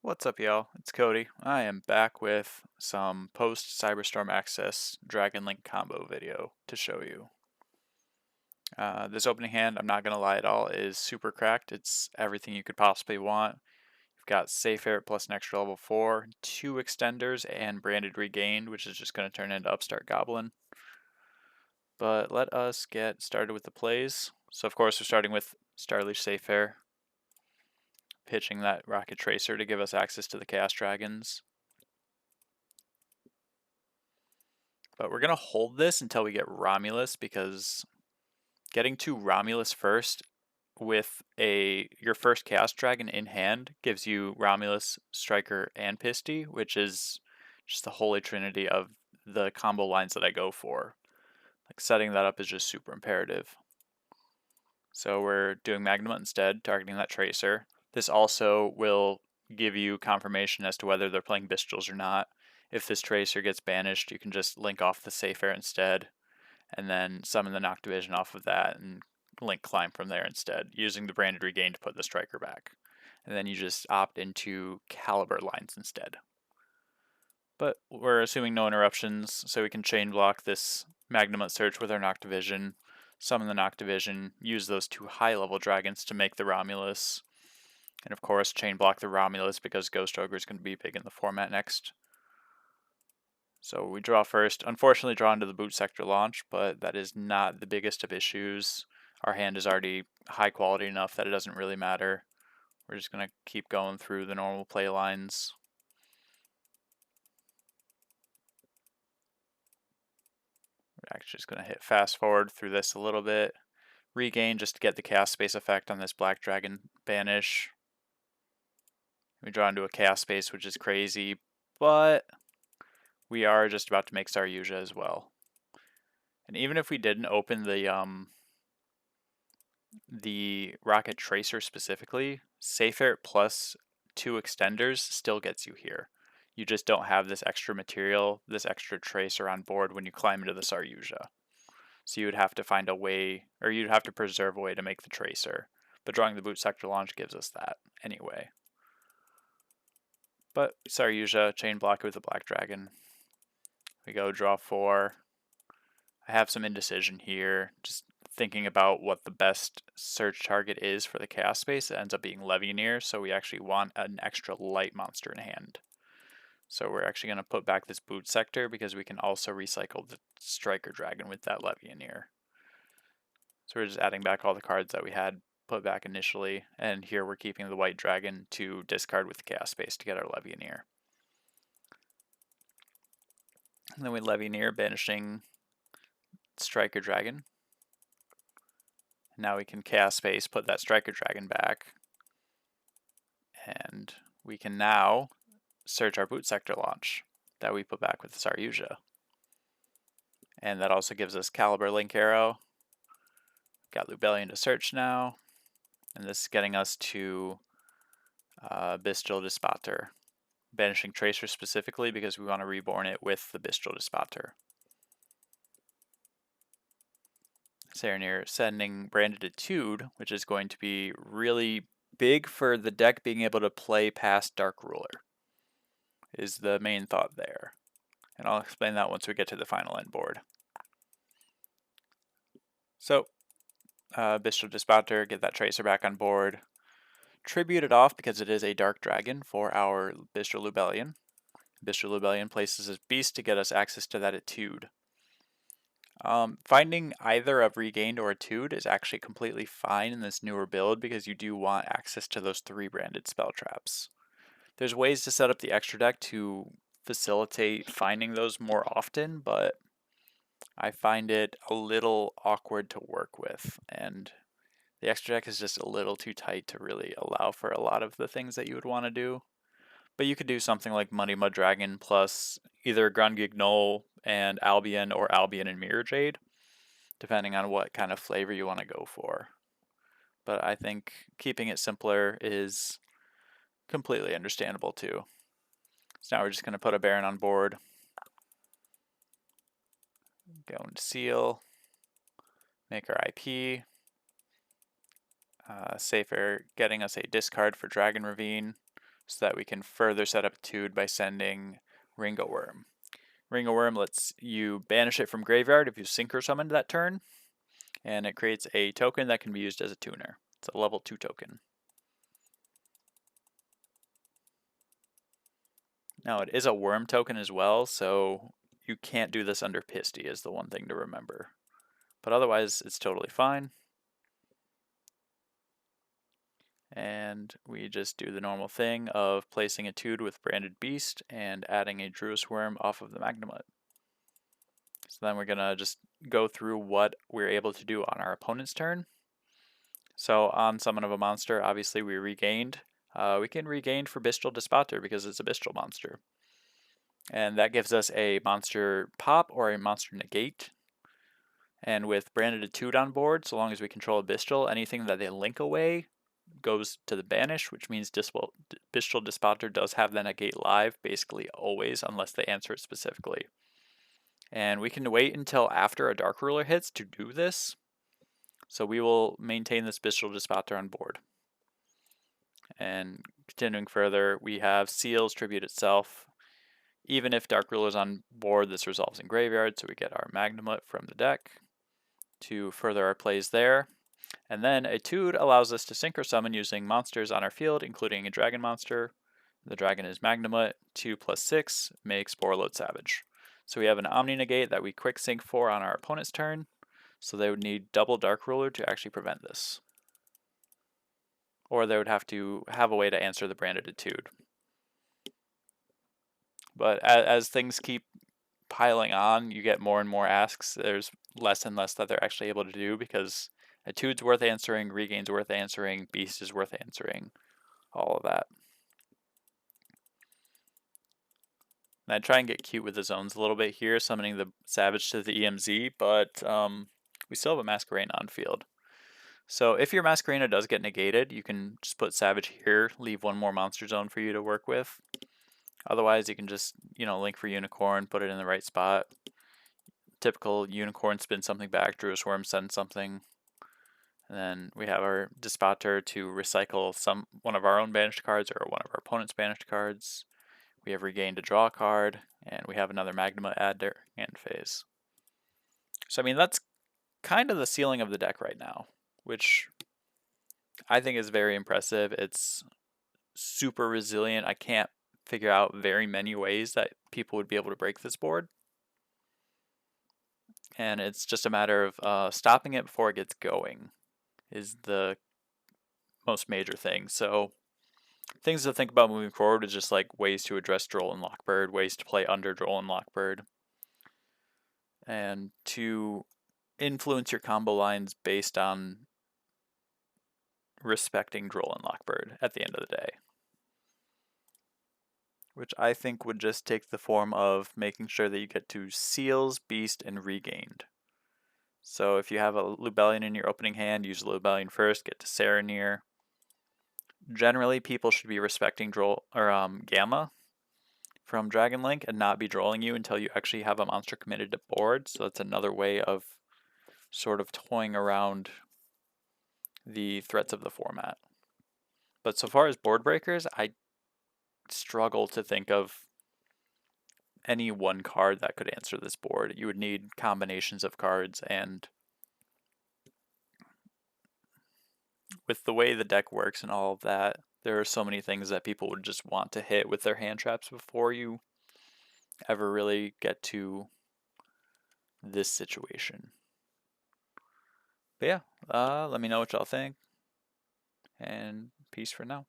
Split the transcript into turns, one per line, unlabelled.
What's up, y'all? It's Cody. I am back with some post-Cyberstorm Access Dragon Link combo video to show you. This opening hand, I'm not going to lie at all, is super cracked. It's everything you could possibly want. You've got Safe Air plus an extra level 4, 2 extenders, and Branded Regained, which is just going to turn into Upstart Goblin. But let us get started with the plays. So of course we're starting with Starleash Safe Air, pitching that Rocket Tracer to give us access to the Chaos Dragons. But we're going to hold this until we get Romulus, because getting to Romulus first with your first Chaos Dragon in hand gives you Romulus, Striker, and Pisty, which is just the holy trinity of the combo lines that I go for. Like, setting that up is just super imperative. So we're doing Magnum instead, targeting that Tracer. This also will give you confirmation as to whether they're playing Bystials or not. If this Tracer gets banished, you can just link off the Safe Air instead, and then summon the Noctivision off of that and link climb from there instead, using the Branded Regain to put the Striker back. And then you just opt into Caliber lines instead. But we're assuming no interruptions, so we can chain block this Magnum Search with our Noctivision, summon the Noctivision, use those 2 high-level dragons to make the Romulus, and of course chain block the Romulus because Ghost Ogre is going to be big in the format next. So we draw first. Unfortunately draw into the boot sector launch, but that is not the biggest of issues. Our hand is already high quality enough that it doesn't really matter. We're just going to keep going through the normal play lines. We're actually just going to hit fast forward through this a little bit. Regain just to get the cast space effect on this Black Dragon banish. We draw into a cast space, which is crazy, but we are just about to make Saryuja as well. And even if we didn't open the Rocket Tracer specifically, Safe Air plus 2 extenders still gets you here. You just don't have this extra material, this extra tracer on board when you climb into the Saryuja. So you would have to find a way, or you'd have to preserve a way to make the tracer. But drawing the boot sector launch gives us that anyway. But Saryuja, chain block with the Black Dragon. We go draw 4. I have some indecision here, just thinking about what the best search target is for the chaos space. It ends up being Legionnaire, so we actually want an extra light monster in hand. So we're actually going to put back this boot sector because we can also recycle the Striker Dragon with that Legionnaire. So we're just adding back all the cards that we had put back initially, and here we're keeping the white dragon to discard with the chaos space to get our Legionnaire. And then we Legionnaire, banishing Striker Dragon. Now we can Chaos Space, put that Striker Dragon back, and we can now search our boot sector launch that we put back with the Saryuja. And that also gives us Caliber Link Arrow. Got Lubellion to search now, and this is getting us to Bystial Dis Pater, banishing Tracer specifically because we want to reborn it with the Bystial Dis Pater. Saryuja sending Branded Etude, which is going to be really big for the deck being able to play past Dark Ruler, is the main thought there. And I'll explain that once we get to the final end board. So, Bystial Dis Pater, get that Tracer back on board. Tribute it off because it is a Dark Dragon for our Bystial Lubellion. Bystial Lubellion places his beast to get us access to that Etude. Finding either of Regained or Etude is actually completely fine in this newer build because you do want access to those 3 branded spell traps. There's ways to set up the extra deck to facilitate finding those more often, but I find it a little awkward to work with, and the extra deck is just a little too tight to really allow for a lot of the things that you would want to do. But you could do something like Muddy Mud Dragon plus either Grungignol and Albion, or Albion and Mirror Jade, depending on what kind of flavor you want to go for. But I think keeping it simpler is completely understandable too. So now we're just going to put a Baron on board. Go into Seal. Make our IP. Safe Air getting us a discard for Dragon Ravine. so that we can further set up Tude by sending Ring o' Worm. Ring o' Worm lets you banish it from graveyard if you synchro summoned that turn, and it creates a token that can be used as a tuner. It's a level 2 token. Now it is a worm token as well, so you can't do this under Pisty is the one thing to remember. But otherwise, it's totally fine. And we just do the normal thing of placing a Tude with Branded Beast and adding a Druiswurm off of the Magnamut. So then we're going to just go through what we're able to do on our opponent's turn. So on Summon of a Monster, obviously we regained. We can regain for Bystial Dis Pater because it's a Bystial monster. And that gives us a monster pop or a monster negate. And with Branded Tude on board, so long as we control a Bystial, anything that they link away goes to the banish, which means Bystial Dis Pater does have the negate live basically always, unless they answer it specifically. And we can wait until after a Dark Ruler hits to do this. So we will maintain this Bystial Dis Pater on board. And continuing further, we have Seal's Tribute itself. Even if Dark Ruler is on board, this resolves in graveyard, so we get our Magnamut from the deck to further our plays there. And then a Tude allows us to synchro summon using monsters on our field, including a dragon monster. The dragon is Magnamut. 2+6 makes Borreload Savage. So we have an Omni Negate that we quick sync for on our opponent's turn. So they would need double Dark Ruler to actually prevent this. Or they would have to have a way to answer the Branded Tude. But as things keep piling on, you get more and more asks. There's less and less that they're actually able to do because a Tude's worth answering, Regain's worth answering, Beast is worth answering, all of that. And I try and get cute with the zones a little bit here, summoning the Savage to the EMZ, but we still have a Masquerena on field. So if your Masquerena does get negated, you can just put Savage here, leave one more monster zone for you to work with. Otherwise, you can just, link for Unicorn, put it in the right spot. Typical Unicorn, spin something back, Druiswurm, send something. And then we have our Dis Pater to recycle one of our own banished cards or one of our opponent's banished cards. We have Regain to draw a card, and we have another Magnamut add to hand phase. So, that's kind of the ceiling of the deck right now, which I think is very impressive. It's super resilient. I can't figure out very many ways that people would be able to break this board. And it's just a matter of stopping it before it gets going is the most major thing. So things to think about moving forward is just like ways to address Droll and Lockbird, ways to play under Droll and Lockbird, and to influence your combo lines based on respecting Droll and Lockbird at the end of the day. Which I think would just take the form of making sure that you get to Seals, Beast, and Regained. So if you have a Lubellion in your opening hand, use Lubellion first, get to Serenir. Generally, people should be respecting Droll or Gamma from Dragon Link and not be drolling you until you actually have a monster committed to board. So that's another way of sort of toying around the threats of the format. But so far as board breakers, I struggle to think of any one card that could answer this board. You would need combinations of cards, and with the way the deck works and all of that, there are so many things that people would just want to hit with their hand traps before you ever really get to this situation. But yeah, let me know what y'all think, and peace for now.